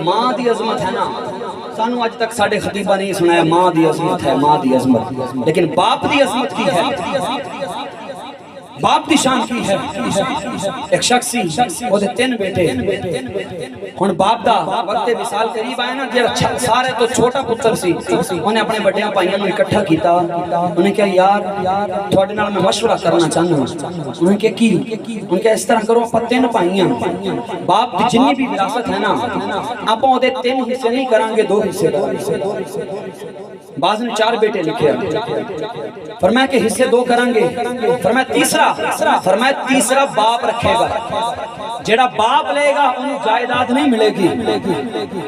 ماں دی عظمت ہے نا، سانو آج تک ساڑھے خطیبہ نہیں سنایا ماں دی عظمت ہے، ماں دی عظمت، لیکن باپ دی عظمت کی ہے، باپ دی شان کی ہے۔ ایک شخصی وہ دے 3 بیٹے، ہن باپ دا وقت وصال قریب آئے نا، جڑا سارے تو چھوٹا پتر سی، انہیں اپنے بڑیاں پائیاں نوں اکٹھا کیتا، انہیں کہا یار تھوڑے نال میں مشورہ کرنا چاہنا ہوں۔ انہیں کہا کی؟ انہیں کہا اس طرح کرو اپا 3 پائیاں، باپ دی جنی بھی وراثت ہے نا آپ وہ دے 3 حصے نہیں کریں گے، 2 حصے کریں گے۔ بعض نے 4 بیٹے لکھے، فرمایا کہ حصے 2 کریں گے، فرمایا تیسرا باپ رکھے گا، جیڑا باپ لے گا انہوں جائیداد نہیں ملے گی۔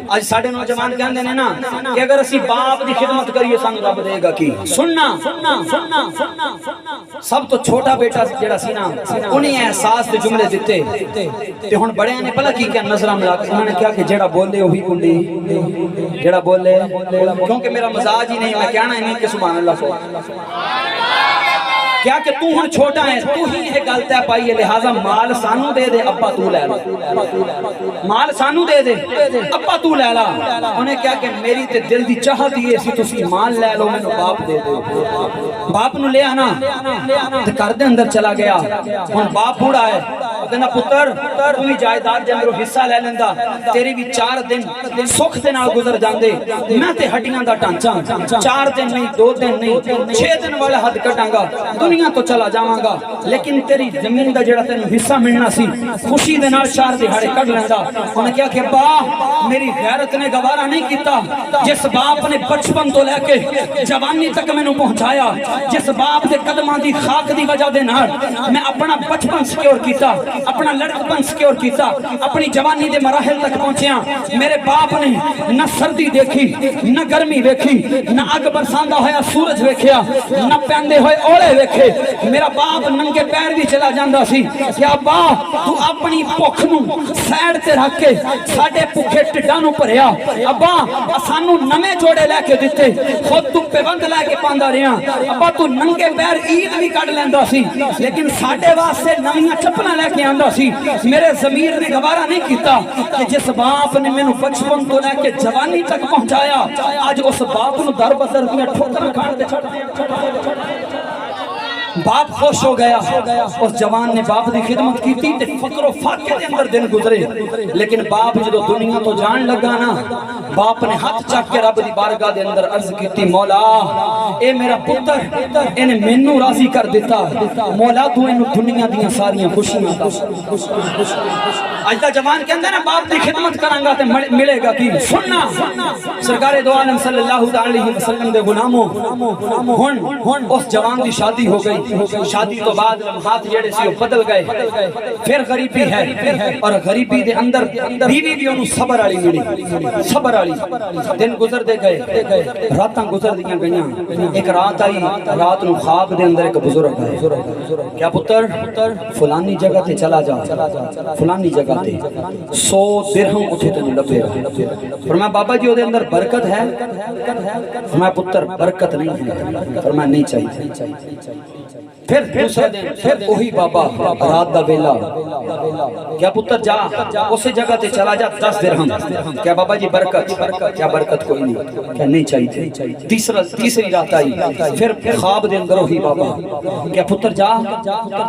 آج ساڑھے نوجوان کہندے ہیں نا کہ اگر اسی باپ دی خدمت کریے سانو رب دے گا کی؟ سننا سب تو چھوٹا بیٹا جیڑا سی نا انہیں احساس دے جملے دیتے تے ہن بڑے نے پلا کی کیا نظرہ ملا کے انہوں نے کہا کہ جیڑا بولے وہی کنڈی، جیڑا بولے کیونکہ میرا مزاج ہی نہیں، میں کہنا ہی نہیں کہ سبحان اللہ کو کیا کہ تو ہن چھوٹا ہے، تو ہی ہے گلتا ہے پائی ہے، لہٰذا مال سانو دے دے ابا تو لے لا، مال سانو دے دے ابا تو لے لا۔ انہیں کیا کہ میری تے دل دی چاہت ہی ایسی تسی مال لے لو، میں نو باپ دے دے۔ باپ نو لے آنا تے کر دے اندر چلا گیا، ہن باپ بوڑھا ہے، کہنا پتر تو ہی جائیداد دے اندروں حصہ لے لیندا، تیری بھی 4 دن سکھ دے نال گزر جاندے، میں تے ہڈیاں دا ٹانچا 4 دن نہیں 2 دن نہیں 6 دن والا حد کٹاں گا، دنیا تو چلا جاواں گا، لیکن تیری زمین دا جڑا تینوں حصہ ملنا سی خوشی دے نال 4 دہاڑے کٹ لیندا۔ انہیں کہا کہ با میری غیرت نے گوارا نہیں کیتا، جس باپ نے بچپن تو لے کے جوانی تک مینوں پہنچایا، جس باپ دے قدماں دی خاک دی وجہ دے نال میں اپنا بچپن سکیور کیتا، اپنا لڑکپن سکیور کیتا، اپنی جوانی دے مراحل تک پہنچیا۔ میرے باپ نے نہ سردی دیکھی، نہ گرمی ویکھی، نہ اگ برساندا ہویا سورج ویکھیا، نہ پیندے ہوئے اوڑے ویکھے۔ میرا باپ ننگے پیر بھی چلا جاندا سی کہ ابا تو اپنی بھوک نوں سائیڈ تے رکھ کے ساڈے بھوکے ٹڈاں نوں بھریا، ابا سانوں نویں جوڑے لے کے دتے، خود تو پیوند لے کے پاندا رہیا، ابا تو ننگے پیر عید بھی کڈ لیندا سی، لیکن ساڈے واسطے نویاں چپلاں لے کے آندا سی۔ میرے ضمیر نے گوارا نہیں کیتا کہ جس باپ نے مینوں بچپن تو لے کے جوانی تک پہنچایا، اج اس باپ نوں در بدر دیاں ٹھوکراں کھان تے چھڈ باپ خوش ہو گیا۔ اس جوان نے باپ دی خدمت کی تھی تے فقر و فاقے دے اندر دن گزرے، لیکن باپ جدو دنیا تو جان لگا نا، باپ نے ہاتھ چاک کے رب دی بارگاہ دے اندر عرض کی تھی مولا اے میرا پتر انہیں مینوں راضی کر دیتا، مولا تو انہوں دنیا دیاں ساریاں خوشیاں دا۔ آج دا جوان کے اندر نا باپ دی خدمت کرانگا تے ملے گا کی؟ سننا سرکار دو عالم صلی اللہ علیہ وسلم دے غلاموں، ہن اس جوان دی شادی ہو گئی، شادی تو بعد لمحات جڑے سی بدل گئے، پھر غریبی ہے اور غریبی دے اندر بیوی بھی انہوں صبر والی ملی، صبر والی۔ دن گزر دے گئے، راتاں گزر دیاں گئیاں، ایک رات آئی، رات نو خواب دے اندر ایک بزرگ ہے، کیا پتر فلانی جگہ تے چلا جا، فلانی جگہ تے 100 درہم اتھے تے لبے رہا۔ فرمایا بابا جی دے اندر برکت ہے؟ فرمایا پتر برکت نہیں ہے، فرمایا نہیں چاہیے۔ پھر دوسرے دن پھر وہی بابا رات دا ویلا، کیا پتر جا اسے جگہ تے چلا جا 10 درہم، کیا بابا جی برکت؟ کیا برکت کوئی نہیں، کیا نہیں چاہیے۔ تیسری رات آئی، پھر خواب دے اندر وہی بابا، کیا پتر جا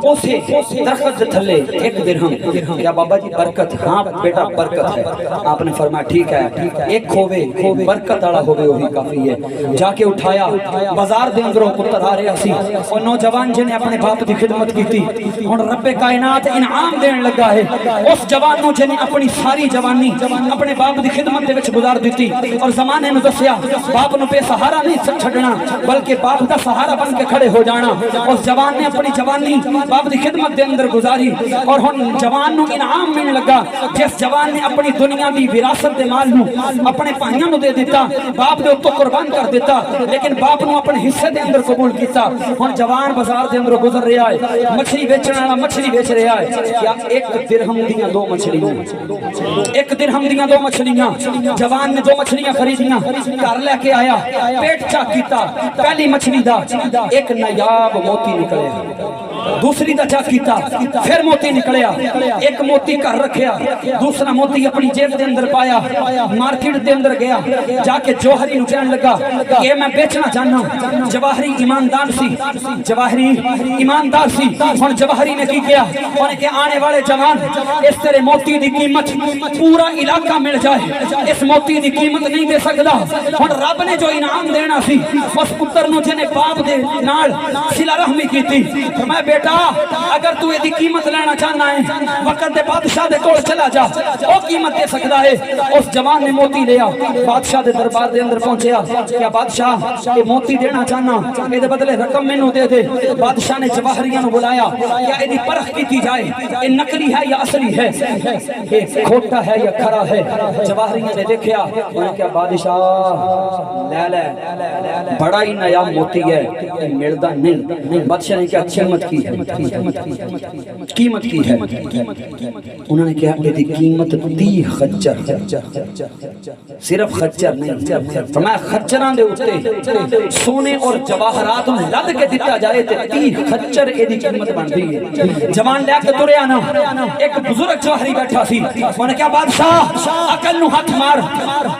اسے درخت دے تھلے 1 درہم، کیا بابا جی برکت؟ ہاں بیٹا برکت ہے۔ آپ نے فرمایا ٹھیک ہے، ایک کھوے برکت والا ہوے وہی کافی ہے۔ جا کے اٹھایا، بازار دے اندروں پتر آ رہا سی، اور نوجوان جن نے اپنے باپ دی خدمت کی تھی، ہن رب کائنات انعام دین لگا ہے اس جوان نوں جن نے اپنی ساری جوانی اپنے باپ دی خدمت دے وچ گزار دتی، اور زمانے نوں دسیا باپ نوں بے سہارا نہیں چھڈنا بلکہ باپ دا سہارا بن کے کھڑے ہو جانا۔ اس جوان نے اپنی جوانی باپ دی خدمت دے اندر گزاری، اور ہن جوان نوں انعام ملن لگا۔ جس جوان نے اپنی دنیا دی وراثت دے مال نوں اپنے بھائیاں نوں دے دیتا، باپ دے اوپر قربان کر دیتا، لیکن باپ نوں اپنے حصے دے اندر قبول کیتا۔ ہن جوان بازار دے اندر گزر رہا ہے، مچھلی بیچنے والا مچھلی بیچ رہا ہے، کیا 1 درہم دیاں 2 مچھلیاں، 1 درہم دیاں 2 مچھلیاں، جوان نے 2 مچھلیاں خریدیاں، گھر لے کے آیا، پیٹ چاک کیتا، پہلی مچھلی دا ایک نایاب موتی نکلیا، دوسری دا چاک کیتا پھر موتی نکلیا ایک موتی گھر رکھیا دوسرا موتی اپنی جیب دے اندر پایا مارکیٹ دے اندر گیا جا کے جوہری نو کہن لگا کہ میں بیچنا چاہنا جواہری ایماندار سی جواہری ایماندار سی ہن جواہری نے کی کیا انہیں کہ آنے والے جوان اس طرح موتی دی قیمت پورا علاقہ مل جائے اس موتی دی قیمت نہیں دے سکتا ہن رب نے جو انعام دینا سی اس پتر نو جنے باپ دے نال صلہ رحمی کیتی فرمایا بیٹا اگر تو دی قیمت لینا چاہنا ہے وقت دے بادشاہ دے کول چلا جا او قیمت دے سکتا ہے اس جوان نے موتی لیا بادشاہ دے دربار دے اندر پہنچیا کیا بادشاہ یہ موتی دینا چاہنا اے دے بدلے رقم میں نو دے دے بادشاہ نے جواہریاں نو بلایا کیا اے دی پرخ کی جائے اے نقلی ہے یا اصلی ہے اے کھوٹا ہے یا کھرا ہے جواہریاں نے دیکھیا انہوں نے کیا بادشاہ لے لے بڑا ہی نیا موتی ہے ملدا نہیں بادشاہ نے کیا قیمت کی ہے قیمت کی ہے انہوں نے کہا اے دی قیمت 30 خچر صرف خچر نہیں فرمایا خچراں دے اوتے سونے اور جواہرات لد کے دتا جائے تے 30 خچر اے دی قیمت بندی ہے جوان لے کے تریا نا ایک بزرگ جوہری بیٹھا سی انہوں نے کہا بادشاہ عقل نو ہاتھ مار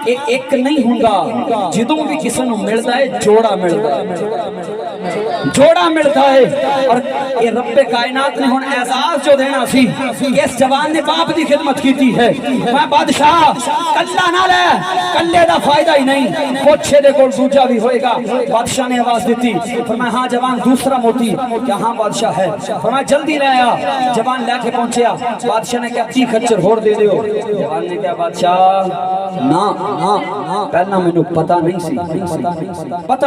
اے ایک نہیں ہوندا جدوں بھی کسی نو ملدا ہے جوڑا ملدا ہے جوڑا ملتا ہے اور یہ رب کائنات نے ہن اعزاز جو دینا سی اس جوان نے باپ دی خدمت کیتی ہے میں بادشاہ کلا نہ لے کلے دا فائدہ ہی نہیں پوچھے دے کول دوجا بھی ہوئے گا بادشاہ نے آواز دیتی فرمایا ہاں جوان دوسرا موتی کیا ہاں بادشاہ ہے فرمایا جلدی لے آیا جوان لے کے پہنچیا بادشاہ نے کہا 30 خچر ہور دے دیو جوان نے کہا بادشاہ نا پہلا مینوں پتہ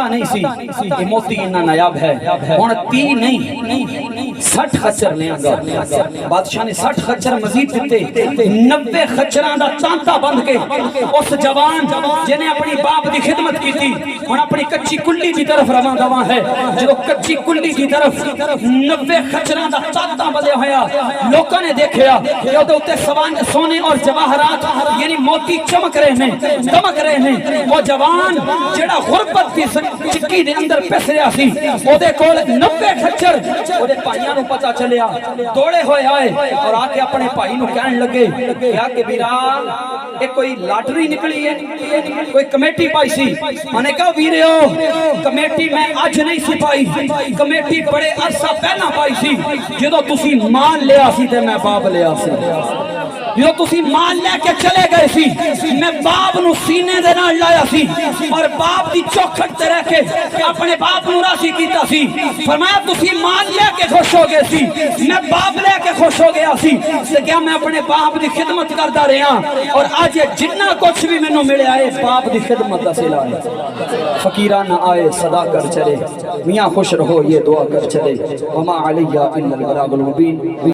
نہیں سی یہ موتی اتنا نایاب ہے ہن 30 نہیں 60 خچر لے گا بادشاہ نے 60 خچر مزید دیتے 90 خچراں دا تانتا بند کے اس جوان جنہیں اپنی باپ دی خدمت کی تھی ہن اپنی کچی کلی دی طرف رواں دواں ہے جو کچی کلی دی طرف 90 خچراں دا تانتا بندے ہویا لوکاں نے دیکھیا کہ اودے اوتے سونے اور جواہرات یعنی موتی چمک رہے ہیں دمک رہے ہیں وہ جوان جڑا غربت دی چکی دے اندر پس رہا سی اودے کول 90 خچر اودے بھائیاں نو پتہ چلیا دوڑے ہوئے آئے اور آ کے اپنے بھائی نو کہن لگے کیا کہ بیرا یہ کوئی لاٹری نکلی ہے کوئی کمیٹی پائی سی میں نے کہا ویریو کمیٹی میں اج نہیں سی پائی کمیٹی بڑے عرصہ پہلا پائی سی جدوں تسی مان لیا سی تے میں باپ لیا سی جو تسی مان لے کے چلے گئے سی میں باپ نو سینے دے نال لایا سی اور باپ دی چوکھٹ تے رہ کے اپنے باپ نو راضی کیتا سی فرمایا تسی مان لے کے خوش ہو گئے سی میں باپ لے کے خوش ہو گیا سی تے کیا میں اپنے باپ دی خدمت کردا رہیا اور اج جتنا کچھ بھی مینوں ملیا ہے باپ دی خدمت دا صلہ ہے فقیران آئے صدا کر چلے میاں خوش رہو یہ دعا کر چلے وما علیہ الا البلاغ المبین